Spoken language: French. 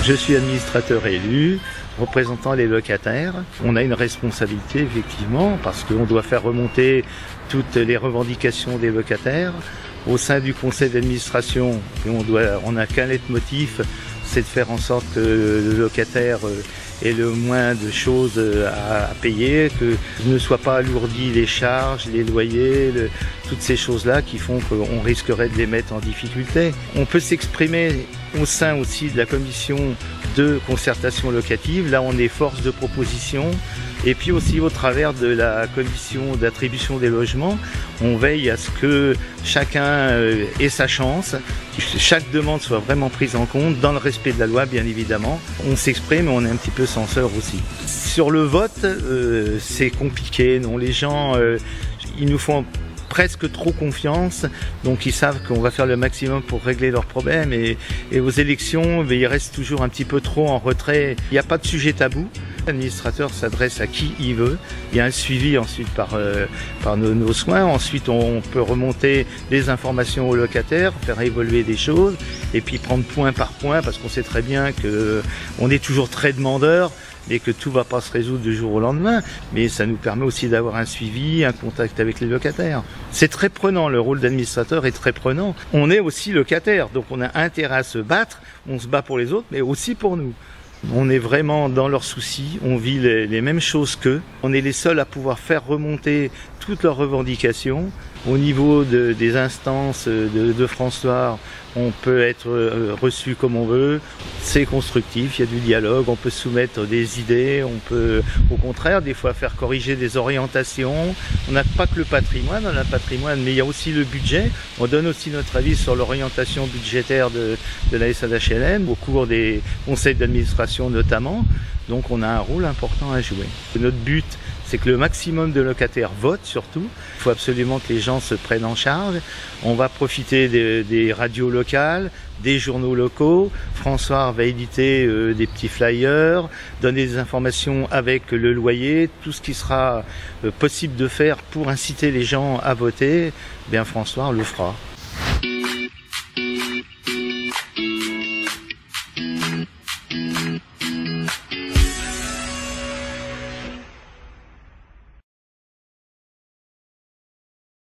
Je suis administrateur élu, représentant les locataires. On a une responsabilité effectivement parce qu'on doit faire remonter toutes les revendications des locataires. Au sein du conseil d'administration, on n'a qu'un leitmotiv, c'est de faire en sorte que le locataire ait le moins de choses à payer, que ne soient pas alourdis les charges, les loyers, toutes ces choses-là qui font qu'on risquerait de les mettre en difficulté. On peut s'exprimer au sein aussi de la commission de concertation locative. Là, on est force de proposition. Et puis aussi au travers de la commission d'attribution des logements, on veille à ce que chacun ait sa chance, chaque demande soit vraiment prise en compte dans le respect de la loi bien évidemment. On s'exprime mais on est un petit peu censeur aussi. Sur le vote, c'est compliqué, non, les gens ils nous font presque trop confiance, donc ils savent qu'on va faire le maximum pour régler leurs problèmes et aux élections, ils restent toujours un petit peu trop en retrait. Il n'y a pas de sujet tabou. L'administrateur s'adresse à qui il veut. Il y a un suivi ensuite par nos soins. Ensuite, on peut remonter les informations aux locataires, faire évoluer des choses et puis prendre point par point parce qu'on sait très bien qu'on est toujours très demandeur et que tout ne va pas se résoudre du jour au lendemain, mais ça nous permet aussi d'avoir un suivi, un contact avec les locataires. C'est très prenant, le rôle d'administrateur est très prenant. On est aussi locataire, donc on a intérêt à se battre, on se bat pour les autres, mais aussi pour nous. On est vraiment dans leurs soucis, on vit les mêmes choses qu'eux. On est les seuls à pouvoir faire remonter toutes leurs revendications. Au niveau des instances de François, on peut être reçu comme on veut. C'est constructif, il y a du dialogue, on peut soumettre des idées, on peut au contraire des fois faire corriger des orientations. On n'a pas que le patrimoine, on a le patrimoine, mais il y a aussi le budget. On donne aussi notre avis sur l'orientation budgétaire de la SADHLM au cours des conseils d'administration notamment. Donc on a un rôle important à jouer. Notre but, c'est que le maximum de locataires votent surtout. Il faut absolument que les gens se prennent en charge. On va profiter des radios locales, des journaux locaux. François va éditer des petits flyers, donner des informations avec le loyer, tout ce qui sera possible de faire pour inciter les gens à voter, bien François le fera.